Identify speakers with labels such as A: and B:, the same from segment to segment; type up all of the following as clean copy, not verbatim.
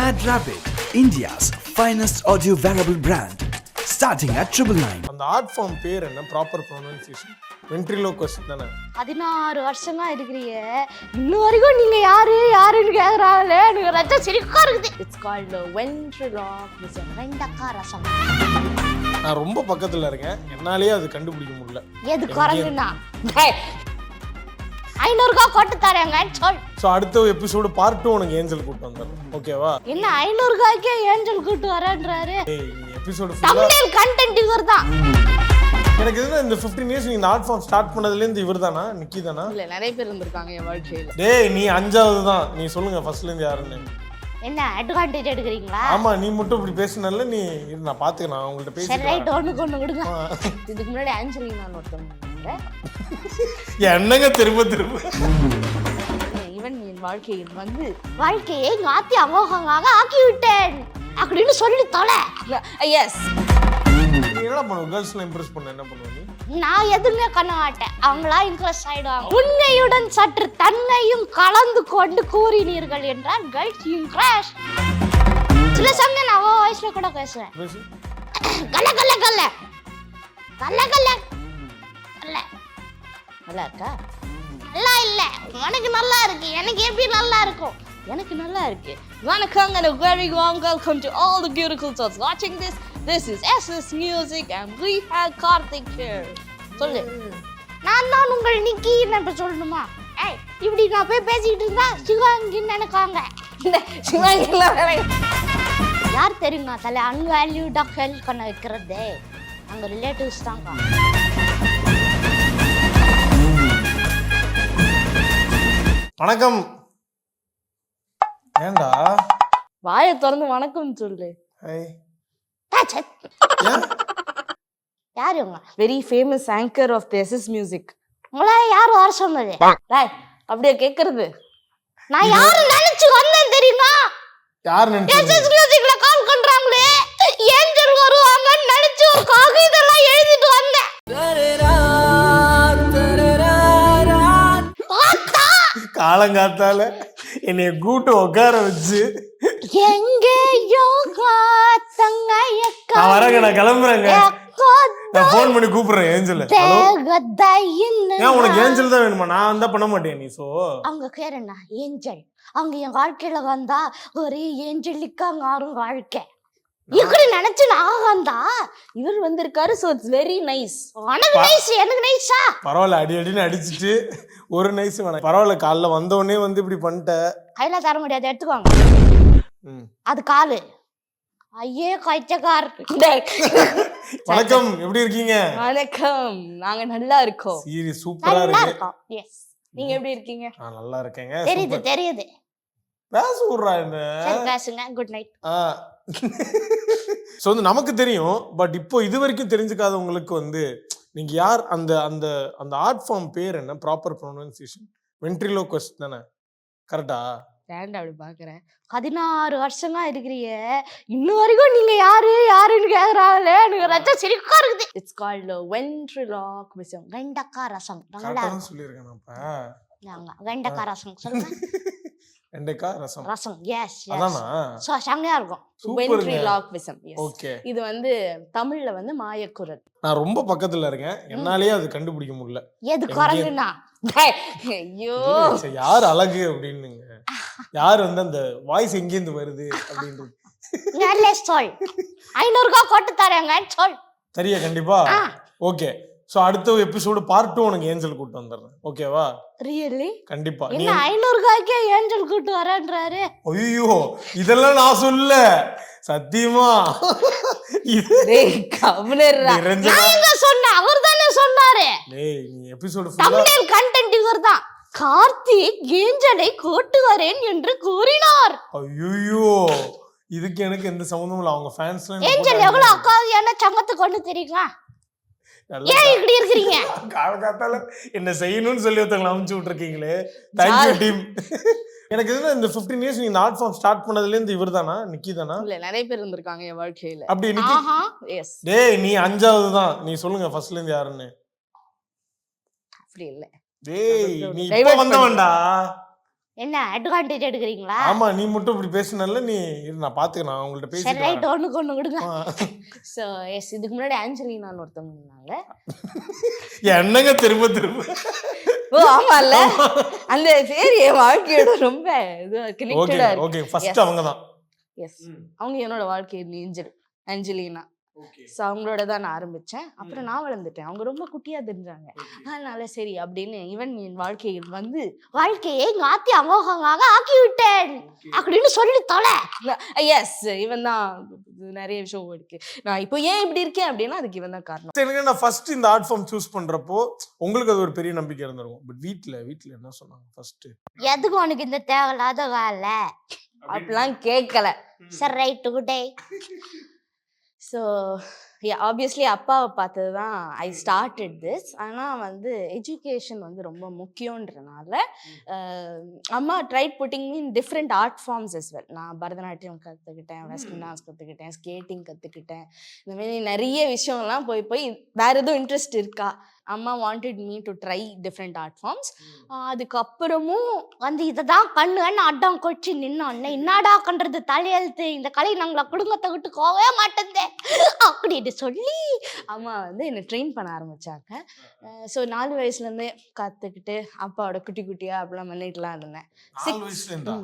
A: Mad Rabbit, India's finest audio wearable brand, starting at 999.
B: அந்த art form பேர் என்ன? Proper pronunciation வென்ட்ரிலோக்வஸ்ட் தானே?
C: 16 வருஷமா இருக்கிறீங்க, இன்னும் வரைக்கும் நீங்க யாருன்னு கேக்குறாங்களே, எனக்கு ரத்த சிரிக்கா இருக்குது. இட்ஸ் கால்ட் வென்ட்ரிலோக்விசம், வெண்டக்கா ரசம்.
B: நான் ரொம்ப பக்கத்துல இருக்கேன், என்னாலேயே அது கண்டுபிடிக்க முடியல.
C: எது குரங்குன்னா 500 கொட்டு தரேங்க சொல்.
B: சோ அடுத்த எபிசோடு பார்ட் 2 உனக்கு ஏஞ்சல் கூட்டி வந்தறேன், ஓகேவா?
C: என்ன 500 ஏஞ்சல் கூட்டி வரேன்றாரு?
B: ஏய் எபிசோடு ஃபுல்லா
C: தம்பனேல் கண்டென்ட் இவர்தான்.
B: எனக்கு இதுல இந்த 15 இயர்ஸ் நீ ஆர்ட் ஃபார்ம் ஸ்டார்ட் பண்ணதுல இருந்து இவர்தானா, நிக்கி தானா?
C: இல்ல நிறைய பேர் இருந்திருக்காங்க என் வாழ்க்கையில.
B: டேய் நீ 5வது தான், நீ சொல்லுங்க ஃபர்ஸ்ட்ல இருந்து யாருன்னு.
C: என்ன அட்வான்டேஜ் எடுக்கறீங்களா?
B: ஆமா நீ மட்டும் இப்படி பேசினல்ல, நீ நான் பாத்துக்க, நான் உங்கள்ட்ட பேசிட்டேன்.
C: சரி ரைட், ஒண்ணு விடுங்க. இதுக்கு முன்னாடி ஆஞ்சலினா ஒருத்தவங்க
B: என்னங்க திரும்ப
C: இவன் என் வாழ்க்கையில் வந்து வாழ்க்கையை மாத்தி அமோகமாக ஆக்கி விட்டேன் அப்படின்னு சொல்லி தொலை. எஸ்.
B: நீ என்ன பண்ணுவ? கேர்ள்ஸ்ல இம்ப்ரெஸ் பண்ண என்ன பண்ணுவ நீ?
C: நான் எதுவுமே பண்ண மாட்டேன், அவங்களா இம்ப்ரெஸ் ஆயிடுவாங்க. உண்மையுடன் சற்று தன்னையும் கலந்து கொண்டு கூறினீர்கள் என்றால் கேர்ள்ஸ் இம்ப்ரெஸ். சில சமயம் நான் வாய்ஸ்ல கூட பேசுவேன். கல்ல கல்ல கல்ல கல்ல கல்ல கல்ல. நல்லா இருக்கா? நல்லா இல்ல, உனக்கு நல்லா இருக்கு, எனக்கு எப்படி நல்லா இருக்கும்? எனக்கு நல்லா இருக்கு. வணக்கம் and a very warm welcome to all the beautiful souls watching this. This is SS Music and we have Karthik here. சொல்லு. நான் தான் உங்கள் நிக்கி. என்ன சொல்லணுமா? ஏய் இப்படி நான் போய் பேசிட்டு இருந்தா சிவாங்கின்னு நினைக்காங்க. இந்த சிவாங்கிலாம் யார் தெரியுமா தலை அன்வேல்யூடா ஹெல்ப் பண்ண வைக்கிறதே அங்க ரிலேட்டிவ்ஸ் தாங்க.
B: வணக்கம். ஏண்டா
C: வாயை திறந்து வணக்கம் சொல்லு. யாரு இவங்க? Very famous anchor of the SS music. உங்களா யார் வர சொன்னது? டேய் அப்படியே கேக்குறது. நான் யாரு நினைச்சு வந்தேன் தெரியுமா?
B: யார் நினைச்சு?
C: SS மியூசிக்ல கால் பண்றாங்களே, ஏஞ்சல் வருவாங்கன்னு நினைச்சு ஒரு காகிதெல்லாம் எழுதிட்டு வந்தேன்.
B: காலங்காத்தால என்னைய கூட்டு உட்கார வச்சு
C: எங்கேயோ
B: நான் வரேங்க, நான் கிளம்புறேங்க, நான் போன் பண்ணி கூப்பிடுறேன் ஏஞ்சல். ஏன் உனக்கு ஏஞ்சல் தான் வேணுமா? நான் வந்தா பண்ண மாட்டேன் நீ. சோ
C: அவங்க பேர் என்ன? ஏஞ்சல். அவங்க என் வாழ்க்கையில வந்தா ஒரே ஏஞ்சலிக்கா மாறும் வாழ்க்கை. இப்படி நினைச்சு நான் வந்தா இவர் வந்திருக்காரு. So it's very nice. உனக்கு நைஸ், எனக்கு நைஸா?
B: பரவாயில்ல, அடின்னு அடிச்சிட்டு ஒரு நைஸ் வேணாம். பரவாயில்ல, காலைல வந்த உடனே வந்து இப்படி பண்ணிட்ட.
C: கையில தர முடியாது, எடுத்துக்கோங்க. அது காலு. ஐயே கைச்சக்கார்.
B: வணக்கம், எப்படி இருக்கீங்க?
C: வணக்கம், நாங்க நல்லா இருக்கோம்.
B: சீரி சூப்பரா இருக்கு.
C: எஸ், நீங்க எப்படி இருக்கீங்க?
B: நான் நல்லா இருக்கேங்க.
C: தெரியுது.
B: பேச விடுறா என்ன?
C: சரி பேசுங்க. Good night.
B: சோ வந்து நமக்கு தெரியும், பட் இப்போ இது வரைக்கும் தெரிஞ்சுக்காதவங்களுக்கு வந்து நீங்க யார்? அந்த அந்த அந்த ஆர்ட் ஃபார்ம் பேர் என்ன? ப்ராப்பர் ப்ரொனன்சியேஷன் வென்ட்ரிலோக்வஸ்ட் தானே? கரெக்டா?
C: ஏன்டா அப்படி பாக்குறேன்? 16 வருஷமா இருக்கிறீங்க, இன்னும் வரைக்கும் நீங்க யாருன்னு கேக்குறாங்களே, எனக்கு ரத்த சிரிக்கா இருக்குது. இட்ஸ் கால்ட் வென்ட்ரிலோக்விசம், வெண்டக்கா ரசம்.
B: கரெக்ட்டா சொல்லிருக்கேன் நான்.
C: வெண்டக்கா ரசம் சொல்லுங்க.
B: வெண்டைக்கா ரசம்.
C: ரசம், எஸ் எஸ்.
B: அதானா?
C: சோ செமையா இருக்கும். வென்ட்ரிலோக்விசம், எஸ்.
B: ஓகே.
C: இது வந்து தமிழ்ல வந்து மாயக்குரல்.
B: நான் ரொம்ப பக்கத்துல இருக்கேன், என்னாலேயே அது கண்டுபிடிக்க முடியல.
C: எது குரங்குன்னா? ஐயோ
B: யார் அழகு அப்படின்னுங்க, யார் வந்து அந்த வாய்ஸ் எங்க இருந்து வருது அப்படின்றது.
C: நல்ல சொல். 500 கொட்டு தரேங்க சொல்.
B: சரியா? கண்டிப்பா. ஓகே. சோ அடுத்த எபிசோடு பார்ட் 2 உனக்கு ஏஞ்சல் கூட்டி வந்தறேன், ஓகேவா?
C: ரியலி?
B: கண்டிப்பா.
C: என்ன 500 ஏஞ்சல் கூட்டி வரேன்றாரு?
B: ஐயோ இதெல்லாம் நான் சொல்லல, சத்தியமா.
C: டேய் கவனேறா, நான் சொன்னேன், அவர்தானே சொன்னாரு.
B: டேய் நீ எபிசோட் ஃபுல்லா
C: தம்பனேல் கண்டென்ட் இவர்தான். கார்த்திக் ஏஞ்சலை கூட்டி வரேன் என்று கூறினார்.
B: ஐயோ இதுக்கு எனக்கு எந்த சம்பந்தமும் இல்ல. அவங்க ஃபேன்ஸ்லாம்
C: ஏஞ்சல் எவ்வளவு அக்காவியான சங்கத்துக்கு ஒண்ணு தெரியுமா? ஏன் இப்படி இருக்கீங்க?
B: காலகாத்தால என்ன செய்யணும்னு சொல்லி ஒருத்தங்களை அமுச்சு விட்டுருக்கீங்களே, தேங்க்யூ டீம். எனக்கு இதுல இந்த 15 இயர்ஸ் நீ ஆர்ட் ஃபார்ம் ஸ்டார்ட் பண்ணதுல இருந்து இவர்தானா, நிக்கி தானா?
C: இல்ல நிறைய பேர் இருந்திருக்காங்க என் வாழ்க்கையில.
B: அப்படி நிக்கி?
C: எஸ்.
B: டேய் நீ 5வது தான், நீ சொல்லுங்க ஃபர்ஸ்ட்ல இருந்து யாருன்னு.
C: அப்படி இல்ல.
B: டேய் நீ இப்ப வந்தவன்டா.
C: என்ன அட்வான்டேஜ் எடுக்கிறீங்களா?
B: ஆமா, நீ மட்டும் இப்படி பேசுனல, நீ நான் பாத்துக்க, நான் உங்கள்ட்ட
C: சரி
B: பேசிட்டு
C: ரைட்,
B: வரேன்.
C: ஒண்ணுக்கு ஒண்ணு விடுங்க. ஸோ எஸ், இதுக்கு முன்னாடி ஆஞ்சலினான்னு ஒருத்தவங்க இருந்தாங்க.
B: என்னங்க திரும்ப திரும்ப?
C: ஓ ஆமால, அந்த பேர் என் வாழ்க்கையோட ரொம்ப இது
B: ஓகே
C: கனெக்டடா இருக்கு.
B: ஓகே, ஃபர்ஸ்ட் அவங்க தான்.
C: எஸ், அவங்க என்னோட வாழ்க்கையில் அஞ்சலினா. ஸோ அவங்களோட தான் நான் ஆரம்பிச்சேன். அப்புறம் நான் வளர்ந்துட்டேன், அவங்க ரொம்ப குட்டியா தெரிஞ்சாங்க. அதனால சரி அப்படின்னு இவன் என் வாழ்க்கையில் வந்து வாழ்க்கையை ஆத்தி அமோகமாக ஆக்கி விட்டேன் அப்படின்னு சொல்லி தொலை. எஸ், இவன் தான் நிறைய விஷயம் இருக்கு. நான் இப்போ ஏன் இப்படி இருக்கேன் அப்படின்னா அதுக்கு இவன் தான் காரணம்.
B: எனக்கு நான் ஃபர்ஸ்ட் இந்த ஆர்ட் ஃபார்ம் சூஸ் பண்றப்போ உங்களுக்கு அது ஒரு பெரிய நம்பிக்கை இருந்திருக்கும். பட் வீட்ல என்ன சொன்னாங்க ஃபர்ஸ்ட்?
C: எதுக்கு உனக்கு இந்த தேவையில்லாத வேலை
D: அப்படிலாம் கேட்கல.
C: சரி right, good day.
D: So obviously அப்பாவை பார்த்து தான் ஐ ஸ்டார்டட் திஸ். ஆனால் வந்து எஜுகேஷன் வந்து ரொம்ப முக்கியன்றனால அம்மா tried putting in different art forms as well. நான் பரதநாட்டியம் கற்றுக்கிட்டேன், வெஸ்டர்ன் டான்ஸ் கற்றுக்கிட்டேன், ஸ்கேட்டிங் கற்றுக்கிட்டேன். இந்தமாரி நிறைய விஷயம்லாம் போய் வேறு எதுவும் இன்ட்ரெஸ்ட் இருக்கா, அம்மா wanted me to try different art forms.
C: அதுக்கப்புறமும் வந்து இதை தான் கண்ணுன்னு அடம் கொச்சு நின்னோடனே என்னடா கண்டுறது தலையெழுத்து, இந்த கலை நாங்கள குடும்பத்தை விட்டு போகவே மாட்டேந்தே அப்படின்னு சொல்லி
D: அம்மா வந்து என்னை ட்ரெயின் பண்ண ஆரம்பித்தாங்க. ஸோ 4 வயசுலேருந்தே கற்றுக்கிட்டு அப்பாவோட குட்டி குட்டியாக அப்படிலாம் பண்ணிட்டுலாம் இருந்தேன்.
B: 4 வயசுல இருந்தா?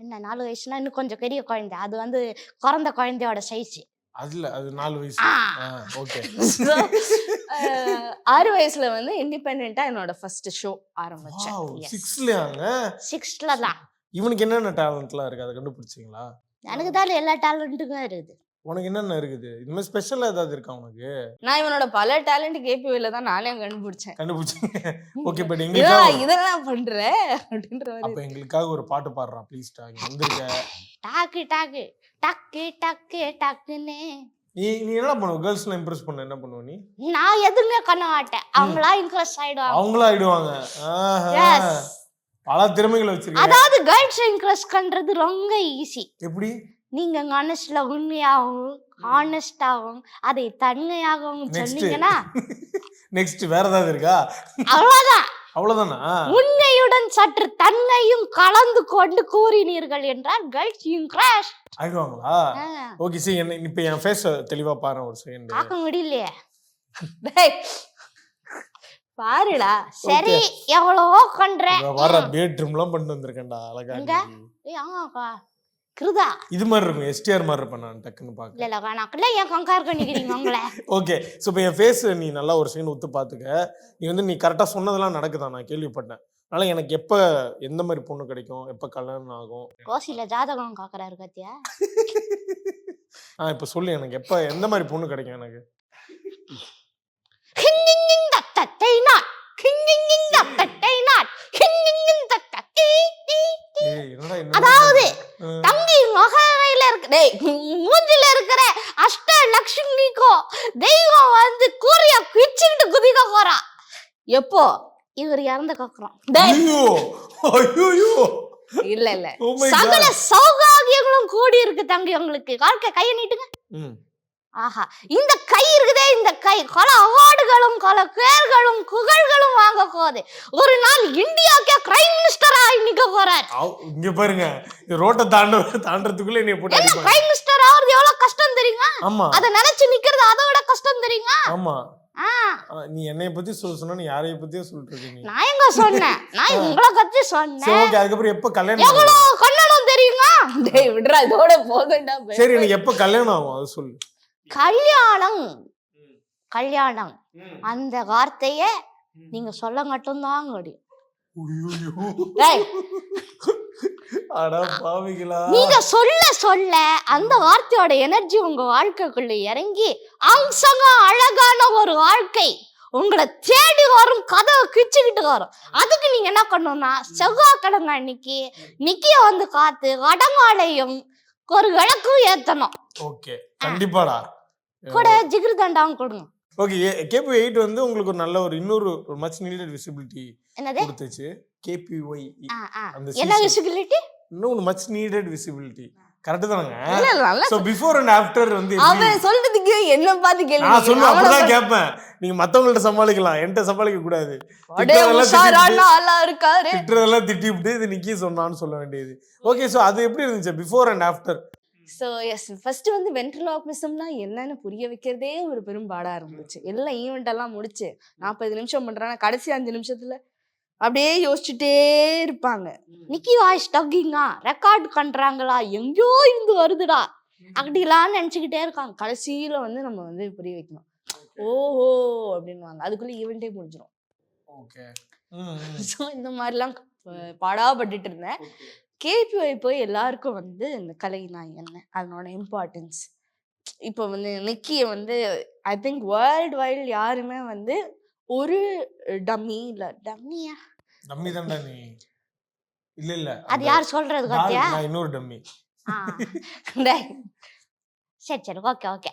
C: என்ன 4 வயசுனா இன்னும் கொஞ்சம் பெரிய குழந்தை, அது வந்து குறந்த குழந்தையோட சைஸ்.
B: அது 4 வயசு. ஓகே.
D: 6 வயசுல வந்து இண்டிபெண்டா என்னோட ஃபர்ஸ்ட் ஷோ ஆரம்பிச்சேன்.
B: 6லயாங்க?
C: 6ல தான்.
B: இவனுக்கு என்னென்ன டேலண்ட்லாம் இருக்கு, அதை கண்டுபிடிச்சீங்களா?
C: எனக்கு தான் எல்லா டேலண்ட்டுமே இருக்குது.
B: உனக்கு என்னென்ன இருக்குது? இந்த மாதிரி ஸ்பெஷலா ஏதாவது இருக்கா உனக்கு?
D: நான் இவனோட பல டேலண்ட் கேபிவில தான் நானே கண்டுபிடிச்சேன்.
B: ஓகே, பட் எங்களுக்காக
D: இதெல்லாம் பண்றேன் அப்படின்ற மாதிரி.
B: அப்ப எங்களுக்காக ஒரு பாட்டு பாடுறா ப்ளீஸ். இங்க வந்திருக்க.
C: டாக்கு டாக்கு டக்கு டக்கு டக்குன்னு.
B: நீ என்ன பண்ணுவ? கேர்ள்ஸ்ல இம்ப்ரெஸ் பண்ண என்ன பண்ணுவ நீ?
C: நான் எதுவுமே பண்ண மாட்டேன், அவங்களா இன்ட்ரெஸ் ஆயிடுவாங்க.
B: அவங்களா ஆயிடுவாங்க. பல திறமைகளை வச்சிருக்கீங்க.
C: அதாவது கேர்ள்ஸ் இன்ட்ரெஸ் பண்றது ரொம்ப ஈஸி.
B: எப்படி?
C: நீங்க மனசுல உண்மையாகவும் ஹானஸ்டாகவும் அதை தன்மையாகவும் சொன்னீங்கன்னா
B: நெக்ஸ்ட் வேற ஏதாவது இருக்கா?
C: அவ்வளவுதான்.
B: அவ்வளவுதானா?
C: உண்மையுடன் சற்று தன்மையும் கலந்து கொண்டு கூறினீர்கள் என்றால் கேர்ள்ஸ் இன்ட்ரெஸ்
B: ஆயிடுவாங்களா? ஓகே, சரி. என்ன இப்ப என் ஃபேஸ் தெளிவா பாரு ஒரு செகண்ட்.
C: பார்க்க முடியலையே.
D: பாருடா.
C: சரி, எவ்வளவோ பண்றேன்.
B: வர பேட்ரூம்லாம் பண்ணிட்டு வந்திருக்கேன்டா அழகா.
C: ஆமாப்பா கிருதா
B: இது மாதிரி இருக்கும், எஸ்டிஆர் மாதிரி இருப்பேன் நான் டக்குன்னு பார்க்க.
C: இல்ல கணக்குல ஏன் கங்கார் பண்ணிக்கிறீங்க உங்களை?
B: ஓகே, ஸோ இப்போ என் ஃபேஸ் நீ நல்லா ஒரு செகண்ட் ஒத்து பார்த்துக்க. நீ கரெக்டாக சொன்னதெல்லாம் நடக்குதான், நான் கேள்விப்பட்டேன். அதனால எனக்கு எப்போ எந்த மாதிரி பொண்ணு கிடைக்கும், எப்போ கல்யாணம் ஆகும்?
C: கோசில ஜாதகம் காக்குறாரு கத்தியா?
B: இப்போ சொல்லு, எனக்கு எப்போ எந்த மாதிரி பொண்ணு கிடைக்கும் எனக்கு?
C: அதாவது தம்பி மகரையில இருக்கு மூஞ்சில இருக்கிற அஷ்டலட்சுமிக்கோ தெய்வம் வந்து கூறிய பிச்சுக்கிட்டு குதிக்க போறா. எப்போ இவர் இறந்த கக்குறோம்.
D: இல்ல
C: சகல சௌகாகியங்களும் கூடி இருக்கு தம்பி உங்களுக்கு. வாழ்க்கை கையை நீட்டுங்க. ஆஹா, இந்த கை இருக்குதே, இந்த கை பல அவார்டுகளும் பல பேர்களும் புகழ்களும் வாங்க போகுது. ஒரு நாள் இந்தியாவுக்கே பிரைம் மினிஸ்டரா நிக்க போறாரு.
B: இங்க பாருங்க, ரோட்டை தாண்டறதுக்குள்ள நீ போட்டு
C: என்ன பிரைம் மினிஸ்டர் ஆவறது எவ்வளவு கஷ்டம் தெரியுமா?
B: ஆமா,
C: அத நினைச்சு நிக்கிறது அதை விட கஷ்டம் தெரியுமா?
B: ஆமா. நீ என்னைய பத்தி சொன்னா நீ யாரைய பத்தியே சொல்லிட்டு இருக்கீங்க.
C: நான் எங்க சொன்னேன்? நான் உங்களை பத்தி சொன்னேன்.
B: ஓகே, அதுக்கப்புறம் எப்ப கல்யாணம்?
C: எவ்வளவு கல்யாணம் தெரியுமா?
D: டேய் விடுறா, இதோட போதும்டா.
B: சரி, எனக்கு எப்ப கல்யாணம் ஆகும் அது சொல்லு.
C: கல்யாணம் அந்த வார்த்தைய நீங்க சொல்ல மட்டும்தான் முடியும். நீங்க சொல்ல சொல்ல அந்த வார்த்தையோட எனர்ஜி உங்க வாழ்க்கைக்குள்ள இறங்கி அம்சமா அழகான ஒரு வாழ்க்கை உங்களை தேடி வரும், கதவை கிச்சுக்கிட்டு வரும். அதுக்கு நீங்க என்ன பண்ணணும்னா செவ்வாய்க்கிழமை அன்னைக்கு நிக்கிய வந்து காத்து வடங்காலையும் ஒரு விளக்கும் ஏத்தணும்.
B: ஓகே, கண்டிப்பாடா.
C: கூட ஜிகிரு தண்டாவும் கொடுங்க.
B: ஓகே, KPY8 வந்து உங்களுக்கு ஒரு நல்ல ஒரு இன்னொரு மச் நீடட் விசிபிலிட்டி கொடுத்துச்சு. KPY
C: என்ன விசிபிலிட்டி?
B: இன்னொரு மச் நீடட் விசிபிலிட்டி. கரெக்ட் தானங்க?
D: இல்ல நல்லா
B: சோ பிஃபோர் அண்ட் ஆஃப்டர் வந்து
D: அவன் சொல்றதுக்கு என்ன பார்த்து கேள்வி
B: நான் சொல்லுவேன், அப்படிதான் கேட்பேன். நீங்க மத்தவங்கள்ட்ட சமாளிக்கலாம், என்கிட்ட சமாளிக்க கூடாது. திட்டுறதெல்லாம் திட்டி விட்டு இது நிக்கி சொன்னான்னு சொல்ல வேண்டியது. ஓகே, சோ அது எப்படி இருந்துச்சு before and after?
D: So yes, first வந்து வென்ட்ரிலோக்விசம்னா என்னன்னு புரிய வைக்கிறதே ஒரு பெரும்பாடா இருந்துச்சு. எல்லாம் ஈவெண்ட் எல்லாம் முடிச்சு 40 நிமிஷம் பண்றாங்க, கடைசி 5 நிமிஷத்துல அப்படியே யோசிச்சுட்டே இருப்பாங்க.
C: நிக்கி வாய்ஸ் டக்கிங்கா ரெக்கார்ட் பண்றாங்களா, எங்கேயோ இருந்து வருதுடா அப்படிலாம் நினைச்சுக்கிட்டே இருக்காங்க.
D: கடைசியில வந்து நம்ம வந்து புரிய வைக்கணும், ஓஹோ அப்படின்வாங்க. அதுக்குள்ள ஈவெண்ட்டே முடிஞ்சிடும்.
B: ஓகே.
D: ஸோ இந்த மாதிரிலாம் பாடாப்பட்டுட்டு இருந்தேன். கேபிஒய் போய் எல்லாருக்கும் வந்து இந்த கலைனா என்ன, அதனோட இம்பார்ட்டன்ஸ். இப்போ வந்து நிக்கியை வந்து ஐ திங்க் வேர்ல்டு வைடு யாருமே வந்து ஒரு டம்மி இல்ல டம்மியா
B: டம்மி தான்டா நீ. இல்ல இல்ல
C: அது யார் சொல்றது கத்தியா?
B: நான் இன்னொரு டம்மி.
C: சரி சரி, ஓகே ஓகே.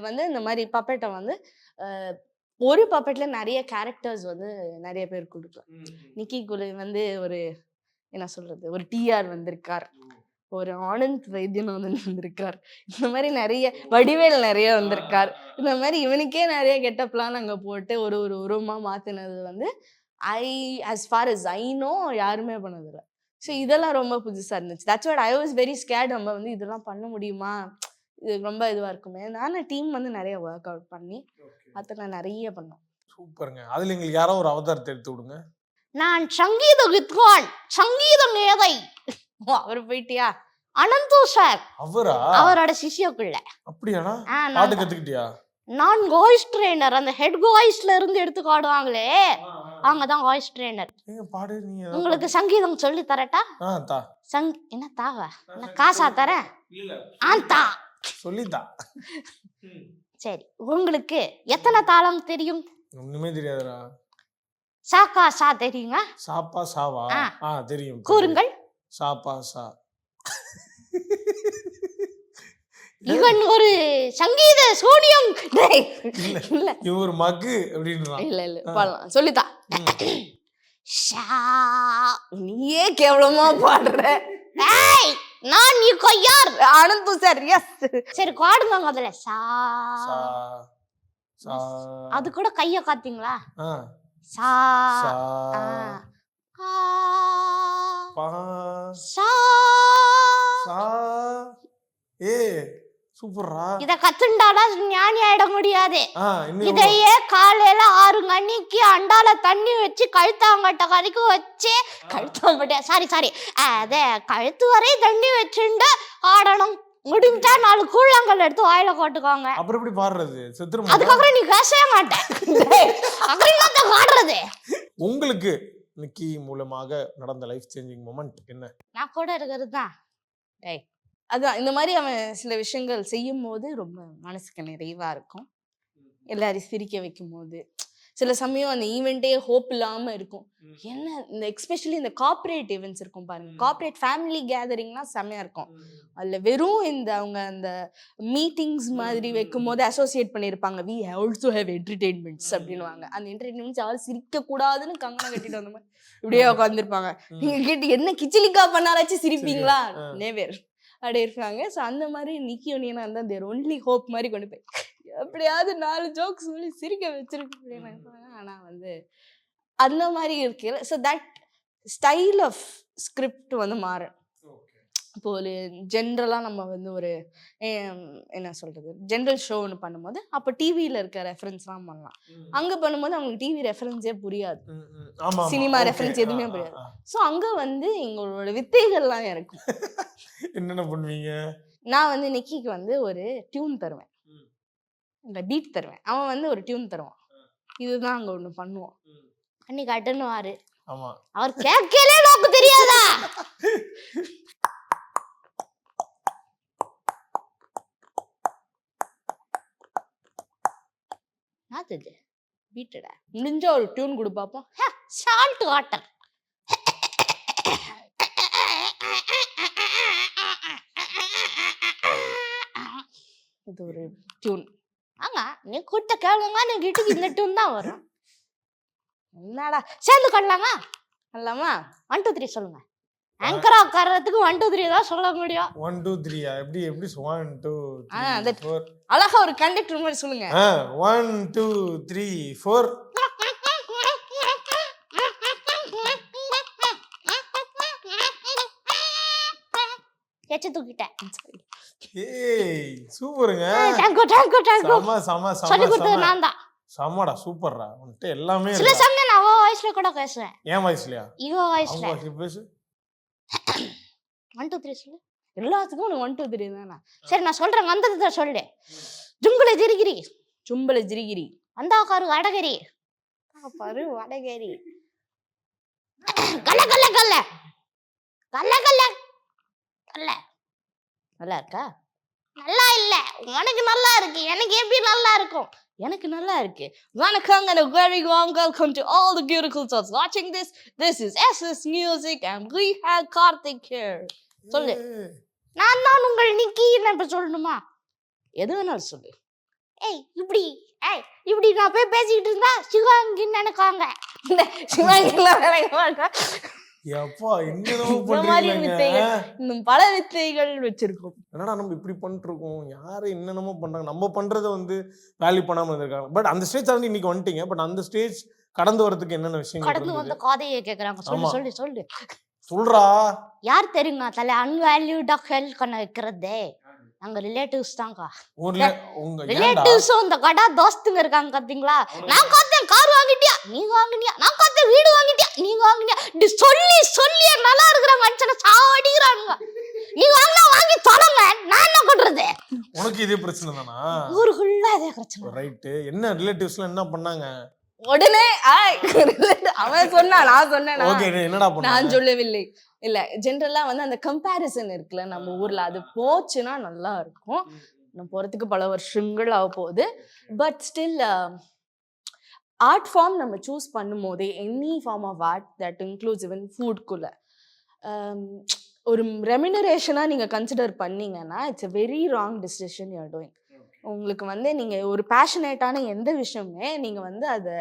D: வந்து இந்த மாதிரி பப்பெட்டை வந்து ஒரு பப்பெட்ல நிறைய கேரக்டர்ஸ் வந்து நிறைய பேர் கொடுக்கலாம். நிக்கிக்குள்ள வந்து ஒரு என்ன சொல்றது, ஒரு டிஆர் வந்திருக்கார், ஒரு ஆனந்த் வைத்தியநாதன் வந்திருக்கார், இந்த மாதிரி நிறைய வடிவேல் நிறைய வந்திருக்கார். இந்த மாதிரி இவனுக்கே நிறைய கெட்டப்லாம் நாங்க போட்டு ஒரு ஒரு உருவமா மாத்தினது வந்து as far as I know யாருமே பண்ணதில்ல. ஸோ இதெல்லாம் ரொம்ப புதுசா இருந்துச்சு. That's what I was very scared. நம்ம வந்து இதெல்லாம் பண்ண முடியுமா, இது ரொம்ப இதுவா இருக்குமே. நானும் டீம் வந்து நிறைய ஒர்க் அவுட் பண்ணி அதெல்லாம் நிறைய பண்ணோம்.
B: சூப்பருங்க. அதுல எங்களுக்கு யாரோ ஒரு அவதாரத்தை எடுத்து விடுங்க.
C: நான் சங்கீத வித்வான், சங்கீத மேதை.
D: அவர் போயிட்டியா?
C: அனந்து சார்.
B: அவரா?
C: அவரோட சிஷ்யக்குள்ள.
B: அப்படியாடா? பாட்டு கத்துக்கிட்டியா?
C: நான் வாய்ஸ் ட்ரெய்னர், அந்த ஹெட் வாய்ஸ்ல இருந்து எடுத்து காடுவாங்களே, அவங்க தான் வாய்ஸ் ட்ரெய்னர்.
B: பாடு நீ.
C: உங்களுக்கு சங்கீதம் சொல்லி தரட்டா?
B: தா.
C: என்ன தாவா, என்ன காசா தரேன்? ஆந்தா
B: சொல்லிதா.
C: சரி, உங்களுக்கு எத்தனை தாளம் தெரியும்?
B: ஒண்ணுமே தெரியாதுடா.
C: சாக்கா சா தெரியுங்க?
B: சாப்பா சாவா? தெரியும்.
C: கூறுங்கள்.
B: சாப்பா சா.
C: இவன் ஒரு சங்கீத சூனியம்.
B: இல்ல இவன் ஒரு மக்கு அப்படின்றான்.
D: இல்ல இல்ல பாடலாம், சொல்லிதா. நீயே கேவலமா பாடுற.
C: நான் நீ கொய்யார்
D: ஆனந்து சார். எஸ்,
C: சரி பாடுங்க முதல்ல. சா. அது கூட கைய காத்தீங்களா? சா
B: சூப்பரா.
C: இத கத்துண்டாடா ஞானி ஆயிட முடியாது. இதையே காலையில 6 மணிக்கு அண்டால தண்ணி வச்சு கழுத்தாங்கட்ட கறிக்கு வச்சு கழுத்தாங்கட்ட சாரி அத கழுத்து வரை தண்ணி வச்சுண்டு ஆடணும். முடிஞ்சா 4 கூழாங்கல் எடுத்து வாயில போட்டுக்கோங்க.
B: அப்புறம் எப்படி பாடுறது?
C: அதுக்கப்புறம் நீ பேசவே மாட்டேன். பாடுறது
B: உங்களுக்கு நிக்கி மூலமாக நடந்த லைஃப் சேஞ்சிங் மொமெண்ட் என்ன?
C: நான் கூட இருக்கிறது தான்.
D: அதான் இந்த மாதிரி அவன் சில விஷயங்கள் செய்யும் போது ரொம்ப மனசுக்கு நிறைவா இருக்கும். எல்லாரையும் சிரிக்க வைக்கும் போது சில சமயம் அந்த ஈவெண்ட்டே ஹோப் இல்லாம இருக்கும். என்ன இந்த எக்ஸ்பெஷலி இந்த கார்பரேட் ஈவெண்ட்ஸ் இருக்கும் பாருங்க, கார்பரேட் ஃபேமிலி கேதரிங்லாம் செம்மையா இருக்கும். அதுல வெறும் இந்த அவங்க அந்த மீட்டிங்ஸ் மாதிரி வைக்கும் போது அசோசியேட் பண்ணியிருப்பாங்க, வி ஆல்சோ ஹேவ் என்டர்டெயின்மெண்ட்ஸ் அப்படின்னுவாங்க. அந்த என்டர்டெயின்மெண்ட்ஸ் யாரும் சிரிக்க கூடாதுன்னு கங்கணம் கட்டிட்டு வந்த மாதிரி இப்படியே உட்காந்துருப்பாங்க. நீங்க கேட்டு என்ன கிச்சிலிக்கா பண்ணாலாச்சும் சிரிப்பீங்களா? நேவர் அப்படி இருக்காங்க. ஸோ அந்த மாதிரி நிக்கி ஒன்னியனா இருந்தால் தேர் ஒன்லி ஹோப் மாதிரி கொண்டு போய் எப்படியாவது 4 ஜோக்ஸ் சொல்லி சிரிக்க வச்சிருக்கு அப்படின்னு. ஆனால் வந்து அந்த மாதிரி இருக்கு. So that style of script வந்து மாறும். இப்போ ஒரு ஜென்ரலாக நம்ம வந்து ஒரு என்ன சொல்றது ஜென்ரல் ஷோ ஒன்று பண்ணும்போது அப்போ டிவியில் இருக்க ரெஃபரன்ஸ்லாம் பண்ணலாம். அங்கே பண்ணும்போது அவங்களுக்கு டிவி ரெஃபரன்ஸே புரியாது, சினிமா ரெஃபரன்ஸ் எதுவுமே புரியாது. ஸோ அங்கே வந்து எங்களோட வித்தைகள்லாம் இருக்கும்.
B: என்னென்ன பண்ணுவீங்க?
D: நான் வந்து நிக்கிக்கு வந்து ஒரு டியூன் தருவேன், இந்த பீட் தருவேன், அவன் வந்து ஒரு டியூன் தருவான். இதுதான் அங்கே ஒன்று பண்ணுவோம்.
C: பண்ணி கட்டணுவாரு.
B: ஆமா,
C: அவர் கேட்கலே நோக்கு தெரியாதா?
D: பீட்டடா முடிஞ்சா ஒரு டியூன் கொடு பாப்போம்.
C: Salt water.
D: இது ஒரு டியூன்.
C: ஆங்க நீ கூட்ட கேளுங்க, நீ வீட்டுக்கு இந்த டியூன் தான் வரும். என்னடா சேர்ந்து கட்டலாமா?
D: அல்லமா
C: 1 2 3 சொல்லுங்க. ஆங்கரா உட்கார்றதுக்கு 1 2 3 தான் சொல்ல முடியும்.
B: 1 2 3 எப்படி 1 2 3 4
D: அழகா ஒரு கண்டக்டர் மாதிரி சொல்லுங்க.
B: 1 2 3 4
C: எச்ச தூக்கிட்டேன்.
B: ஏய் சூப்பருங்க.
C: Thank you thank you thank you.
B: சம
C: சொல்லி கொடுத்தது நான் தான்.
B: சமடா சூப்பர்ரா. உன்கிட்ட எல்லாமே
C: சில சமயம் நான் அவ வாய்ஸ்ல கூட பேசுவேன்.
B: ஏன் வாய்ஸ்லயா?
C: இவ வாய்ஸ்ல.
B: அவங்க பேசு.
C: 1 2 3 சொல்லு.
D: எல்லாத்துக்கும் 1 2 3 தானா?
C: சரி நான் சொல்றேன், வந்ததை சொல்லு. ஜும்புல ஜிரிகிரி,
D: சும்பல ஜிரிகிரி,
C: வந்தா காரு வடகரி,
D: பாரு வடகேரி,
C: கல்ல கல்ல கல்ல கல்ல கல்ல கல்ல.
D: நல்லா இருக்கா?
C: நல்லா இல்ல, உனக்கு நல்லா இருக்கு, எனக்கு எப்படி நல்லா இருக்கும்?
D: எனக்கு நல்லா இருக்கு. வணக்கம் and a very warm welcome to all the beautiful souls watching this. This is SS Music and we have Karthik here. சொல்லு.
C: நான் தான் உங்கள் நிக்கி. என்ன இப்ப சொல்லணுமா?
D: எது வேணாலும் சொல்லு.
C: ஏய் இப்படி நான் போய் பேசிக்கிட்டு இருந்தா சிவாங்கின்னு நினைக்காங்க.
D: சிவாங்கிலாம் நினைக்க மாட்டா.
B: எப்பா என்னென்னமோ
D: இந்த மாதிரி
B: பண்றீங்க.
D: வித்தைகள், இன்னும் பல வித்தைகள் வச்சிருக்கோம்.
B: என்னடா நம்ம இப்படி பண்ணிட்டு இருக்கோம், யாரு என்னென்னமோ பண்றாங்க, நம்ம பண்றதை வந்து வேல்யூ பண்ணாம இருந்திருக்காங்க. பட் அந்த ஸ்டேஜ் தாண்டி இன்னைக்கு வந்துட்டீங்க. பட் அந்த ஸ்டேஜ் கடந்து வரதுக்கு என்னென்ன விஷயங்கள்
C: கடந்து வந்த கதையை கேக்குறாங்க. சொல்லு
B: ஆமா.
C: சொல்லு சொல்லு.
B: சொல்றா.
C: யார் தெரியுமா தலை அன்வேல்யூடா ஹெல்ப் பண்ண வைக்கிறதே? நாங்க ரிலேட்டிவ்ஸ் தான்க்கா.
B: ஊர்ல உங்க ஏன்டா
C: ரிலேட்டிவ்ஸும் இந்த கடா தோஸ்துங்க இருக்காங்க பாத்தீங்களா? நான் காத்தேன் கார் வாங்கிட்டியா, நீங்க வாங்கினியா? நான் காத்தேன் வீடு வாங்கிட்டியா, நீங்க வாங்கினியா? இப்படி சொல்லி சொல்லி நல்லா இருக்கிற மனுஷனை சாவடிக்கிறானுங்க. நீங்க வாங்கினா வாங்கி தொலைங்க, நான் என்ன பண்றது?
B: உனக்கு இதே பிரச்சனை தானா?
C: ஊருக்குள்ள அதே பிரச்சனை.
B: ரைட்டு. என்ன ரிலேட்டிவ்ஸ்லாம் என்ன பண்ணாங்க?
D: உடனே அவன் சொன்னா, நான் சொன்னேன்.
B: ஓகே என்னடா பண்ணாங்க?
D: நான் சொல்லவில்லை. இல்ல ஜென்ரலா வந்து அந்த கம்பேரிசன் இருக்குல்ல நம்ம ஊர்ல, அது போச்சுன்னா நல்லா இருக்கும். நம்ம போறதுக்கு பல வருஷங்கள் ஆக போகுது. பட் ஸ்டில் ஆர்ட் ஃபார்ம் நம்ம சூஸ் பண்ணும் போதே, any form of art that includes even ஃபுட்குள்ள ஒரு ரெமினரேஷனா நீங்க கன்சிடர் பண்ணீங்கன்னா it's a very wrong decision you are doing. உங்களுக்கு வந்து நீங்க ஒரு பேஷனேட்டான எந்த விஷயமே நீங்க வந்து அதை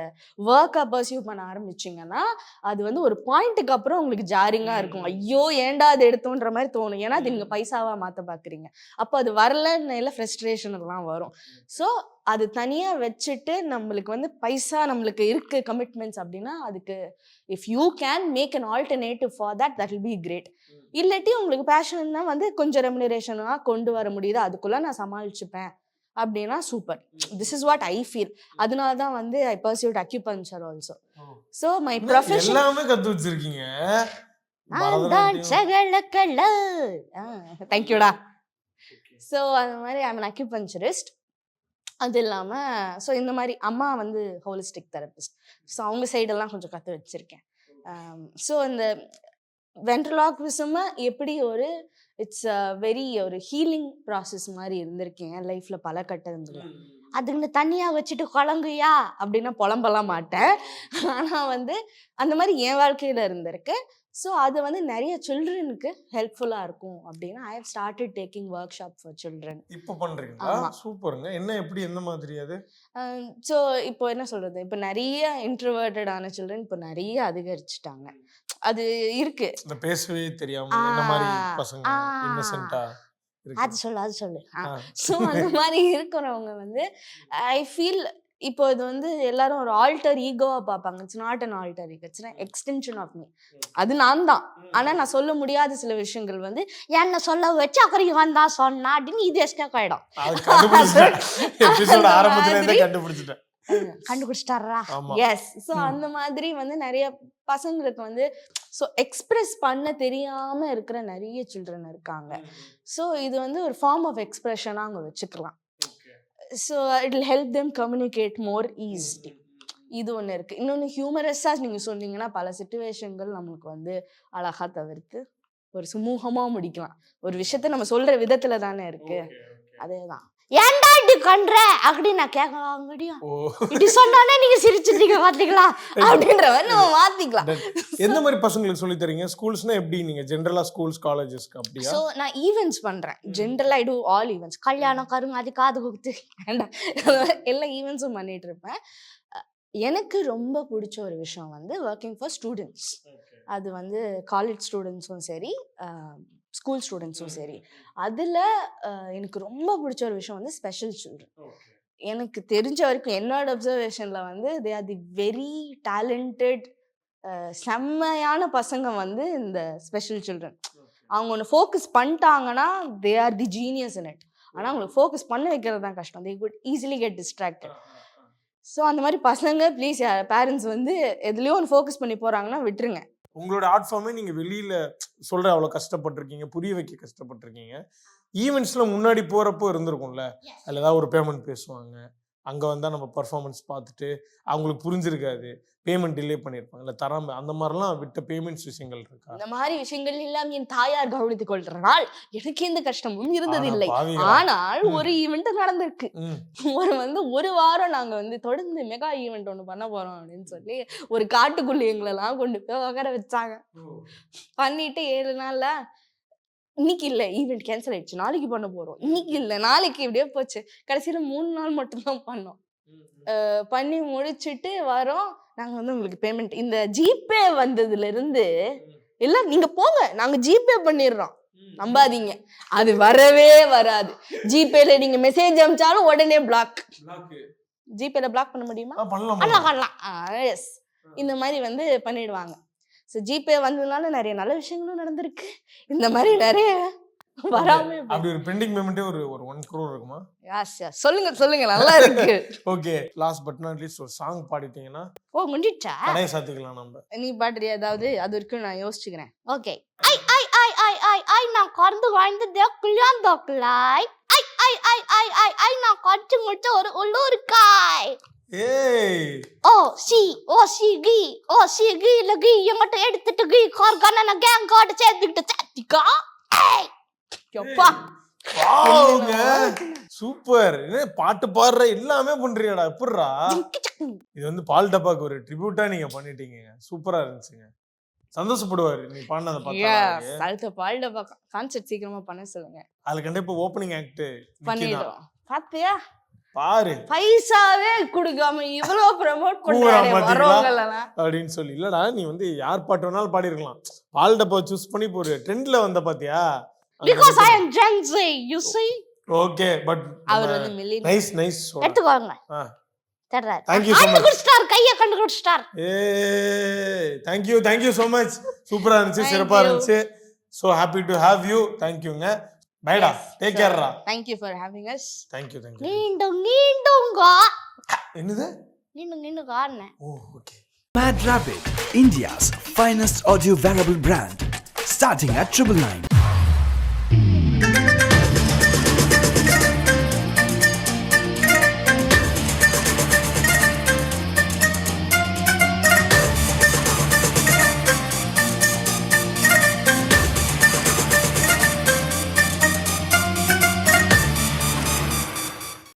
D: ஒர்க்கா பர்சியூ பண்ண ஆரம்பிச்சிங்கன்னா அது வந்து ஒரு பாயிண்ட்டுக்கு அப்புறம் உங்களுக்கு ஜாரிங்கா இருக்கும். ஐயோ ஏன்டா அது எடுத்தோன்ற மாதிரி தோணும். ஏன்னா அது நீங்க பைசாவா மாத்த பாக்குறீங்க. அப்போ அது வரலன்னு ஃப்ரஸ்ட்ரேஷன் எல்லாம் வரும். ஸோ அது தனியா வச்சுட்டு நம்மளுக்கு வந்து பைசா நம்மளுக்கு இருக்கு கமிட்மெண்ட்ஸ் அப்படின்னா அதுக்கு if you can make an alternative for that will be great. இல்லாட்டி உங்களுக்கு பேஷன் தான் வந்து கொஞ்சம் ரெமினரேஷனாக கொண்டு வர முடியுது, அதுக்குள்ள நான் சமாளிச்சுப்பேன் அப்படின்னா super. This is what I feel. அதனால தான் வந்து I pursue acupuncture also. So my profession
B: எல்லாமே கத்து வச்சிருக்கீங்க.
D: தேங்க்யூடா. ஸோ அந்த மாதிரி ஐ எம் அக்யூபஞ்சரிஸ்ட். அது இல்லாமல் ஸோ இந்த மாதிரி அம்மா வந்து ஹோலிஸ்டிக் தெரபிஸ்ட். ஸோ அவங்க சைடெல்லாம் கொஞ்சம் கற்று வச்சுருக்கேன். ஸோ இந்த வென்ட்ரலாக்விசம் எப்படி ஒரு இட்ஸ் வெரி ஒரு ஹீலிங் ப்ராசஸ் மாதிரி இருந்திருக்கேன் என் லைஃப்ல பல கட்டங்கள். அதுக்குன்னு தனியா வச்சுட்டு குழங்குயா அப்படின்னா புலம்பெல்லாம் மாட்டேன். ஆனால் வந்து அந்த மாதிரி என் வாழ்க்கையில இருந்திருக்கு. ஸோ அது வந்து நிறைய சில்ட்ரனுக்கு ஹெல்ப்ஃபுல்லாக இருக்கும் அப்படின்னு I have started taking workshop for children.
B: இப்போ பண்ணுறீங்களா? சூப்பருங்க. என்ன எப்படி எந்த மாதிரி அது?
D: ஸோ இப்போ என்ன சொல்றது, இப்போ நிறைய இன்ட்ரோவர்ட்டடான சில்ட்ரன் இப்போ நிறைய அதிகரிச்சுட்டாங்க. அது இருக்கு.
B: இந்த பேசவே தெரியாம என்ன மாதிரி பசங்க இன்னசென்ட்டா
C: அது சொல்லு.
D: ஸோ அந்த மாதிரி இருக்கிறவங்க வந்து ஐ ஃபீல் இப்போ இது வந்து எல்லாரும் ஒரு ஆல்டர் ஈகோவா பார்ப்பாங்க. It's not an alter ego, it's an extension of me. அது நான் தான். ஆனால் நான் சொல்ல முடியாத சில விஷயங்கள் வந்து என்ன சொல்ல வச்சு அப்புறம் இவன் தான் சொன்னா அப்படின்னு இது எஸ்கேப் ஆயிடும். கண்டுபிடிச்சிட்டாரா? எஸ். ஸோ அந்த மாதிரி வந்து நிறைய பசங்களுக்கு வந்து ஸோ எக்ஸ்பிரஸ் பண்ண தெரியாம இருக்கிற நிறைய சில்ட்ரன் இருக்காங்க. ஸோ இது வந்து ஒரு ஃபார்ம் ஆஃப் எக்ஸ்பிரஷனாக அவங்க வச்சுக்கலாம். So it will help them communicate more easily. இது ஒன்று இருக்குது. இன்னொன்று ஹியூமரஸாக நீங்கள் சொன்னீங்கன்னா பல சிச்சுவேஷன்கள் நம்மளுக்கு வந்து அழகாக தவிர்த்து ஒரு சுமூகமாக முடிக்கலாம். ஒரு விஷயத்த நம்ம சொல்கிற விதத்தில் தானே இருக்குது. அதே தான்.
C: ஏன்டா இப்படி பண்ற அப்படின்னு நான் கேட்க முடியும். இப்படி சொன்னானே நீங்க சிரிச்சிட்டீங்க பாத்தீங்களா
D: அப்படின்ற மாதிரி நம்ம மாத்திக்கலாம்.
B: எந்த மாதிரி பசங்களுக்கு சொல்லி தரீங்க? ஸ்கூல்ஸ்னா எப்படி? நீங்க ஜெனரலா ஸ்கூல்ஸ் காலேஜஸ்க்கு அப்படியே?
D: சோ நான் ஈவென்ட்ஸ் பண்றேன். ஜெனரலா ஐ டு ஆல் ஈவென்ட்ஸ்.
C: கல்யாணம் கருங்காதி காது குத்து
D: எல்லா ஈவென்ட்ஸும் பண்ணிட்டு இருப்பேன். எனக்கு ரொம்ப பிடிச்ச ஒரு விஷயம் வந்து ஒர்க்கிங் ஃபார் ஸ்டூடெண்ட்ஸ். அது வந்து காலேஜ் ஸ்டூடெண்ட்ஸும் சரி ஸ்கூல் ஸ்டூடெண்ட்ஸும் சரி. அதில் எனக்கு ரொம்ப பிடிச்ச ஒரு விஷயம் வந்து ஸ்பெஷல் சில்ட்ரன். எனக்கு தெரிஞ்ச வரைக்கும் என்னோட அப்சர்வேஷனில் வந்து they are the very talented செம்மையான பசங்க வந்து இந்த ஸ்பெஷல் சில்ட்ரன். அவங்க ஒன்று ஃபோக்கஸ் பண்ணிட்டாங்கன்னா they are the genius in it. ஆனால் அவங்களுக்கு ஃபோக்கஸ் பண்ண வைக்கிறது தான் கஷ்டம். தே good easily get distracted. So அந்த மாதிரி பசங்க ப்ளீஸ் பேரண்ட்ஸ் வந்து எதுலேயும் ஒன்று ஃபோக்கஸ் பண்ணி போகிறாங்கன்னா விட்டுருங்க.
B: உங்களோட ஆர்ட் ஃபார்மே நீங்கள் வெளியில் சொல்கிற அவ்வளோ கஷ்டப்பட்டிருக்கீங்க, புரிய வைக்க கஷ்டப்பட்டிருக்கீங்க. ஈவெண்ட்ஸில் முன்னாடி போகிறப்போ இருந்திருக்கும்ல, அதில் ஏதாவது ஒரு பேமெண்ட் பேசுவாங்க, அங்கே வந்தால் நம்ம பர்ஃபார்மன்ஸ் பார்த்துட்டு அவங்களுக்கு புரிஞ்சிருக்காது, பேமெண்ட் டிலே பண்ணியிருப்பாங்க, இல்லை தராம, அந்த மாதிரிலாம் விட்ட பேமெண்ட்ஸ் விஷயங்கள் இருக்கா?
D: இந்த மாதிரி விஷயங்கள் எல்லாம் என் தாயார் கவனித்துக் கொள்றாள். எனக்கு எந்த கஷ்டமும் இருந்ததில்லை. ஆனால் ஒரு ஈவெண்ட் நடந்திருக்கு. ஒரு வாரம் நாங்க வந்து தொடர்ந்து மெகா ஈவெண்ட் ஒண்ணு பண்ண போறோம் அப்படின்னு சொல்லி ஒரு காட்டுக்குள்ளி எங்களெல்லாம் கொண்டு போய் உட்கார வச்சாங்க. பண்ணிட்டு 7 நாள்ல இன்னைக்கு இல்ல ஈவெண்ட் கேன்சல் ஆயிடுச்சு, நாளைக்கு பண்ண போறோம், இன்னைக்கு இல்ல நாளைக்கு, இப்படியே போச்சு. கடைசியில 3 நாள் மட்டும்தான் பண்ணோம். பண்ணி முடிச்சுட்டு வரோம். நாங்க வந்து உங்களுக்கு பேமெண்ட் இந்த ஜிபே வந்ததுல இருந்து இல்ல நீங்க போங்க நாங்க ஜிபே பண்ணிடுறோம், நம்பாதீங்க, அது வரவே வராது. ஜிபேல நீங்க மெசேஜ் அனுப்பிச்சாலும் உடனே பிளாக். ஜிபேல பிளாக் பண்ண முடியுமா? பண்ணலாம். எஸ், இந்த மாதிரி வந்து பண்ணிடுவாங்க. ஸோ ஜிபே வந்ததுனால நிறைய நல்ல விஷயங்களும் நடந்திருக்கு. இந்த மாதிரி நிறைய வராம
B: அப்படி ஒரு பெண்டிங் பேமெண்ட்டே ஒரு 1 crore இருக்குமா?
D: சொல்லுங்க நல்லா இருக்கு.
B: Okay, last but not least ஒரு சாங் பாடிட்டீங்கன்னா
D: முடிச்சா
B: கடையை சாத்திக்கலாம். நம்ம
D: நீ பாடுறியா ஏதாவது? அது வரைக்கும் நான் யோசிச்சுக்கிறேன்.
C: ஓகே. ஐ ஐ ஐ ஐ ஐ ஐ நான் கறந்து வாழ்ந்ததே குளியாந்தோக்கலாய். ஐ ஐ ஐ ஐ ஐ ஐ நான் கடிச்சு முடிச்ச ஒரு உள்ளூர்காய்.
B: ஏய்
C: ஓ சி கி லகி எங்கிட்ட எடுத்துட்டு கி கார்கான கேங் கார்டு சேர்த்துக்கிட்டு சாத்திக்கா. ஏய்
D: எப்பா
B: வாவுங்க, சூப்பர். என்ன பாட்டு பாடுற எல்லாமே பண்றீங்கடா, எப்படிடா? இது வந்து பால் டப்பாக்கு ஒரு ட்ரிபியூட்டா நீங்க பண்ணிட்டீங்க. சூப்பரா இருந்துச்சுங்க. சந்தோஷப்படுவாரு நீ பாடினதை பார்த்தா.
D: அடுத்த பால் டப்பா கான்செப்ட் சீக்கிரமா பண்ண சொல்லுங்க.
B: அதுல கண்டிப்பா ஓப்பனிங் ஆக்ட்
D: பண்ணிடுறோம். பாத்தியா
B: பாரு,
D: பைசாவே கொடுக்காம இவ்வளவு ப்ரோமோட் பண்றானே வரவங்களலாம்
B: அப்படின்னு சொல்லி. இல்லடா, நீ வந்து யார் பாட்டு வேணாலும் பாடி இருக்கலாம். பால் டப்பா சூஸ் பண்ணி போற ட்ரெண்ட்ல வந்த பாத்தியா?
C: Because I am Gen Z, you see.
B: Okay, but
D: அவர் வந்து மில்லியன்
B: nice
C: எடுத்துக்கோங்க. தரறார்.
B: Thank you so much.
C: good star, கைய கண்டு good star.
B: Thank you so much. சூப்பரா இருந்துச்சு, சிறப்பா இருந்துச்சு. So happy to have you. Thank you ங்க. Bye டா. Take care டா.
D: Thank you for having us.
B: Thank you.
C: நீண்டுங்கா.
B: என்னது?
C: நீண்டுங்கா.
B: Oh, okay.
A: Mad Rabbit, India's finest audio wearable brand, starting at 999.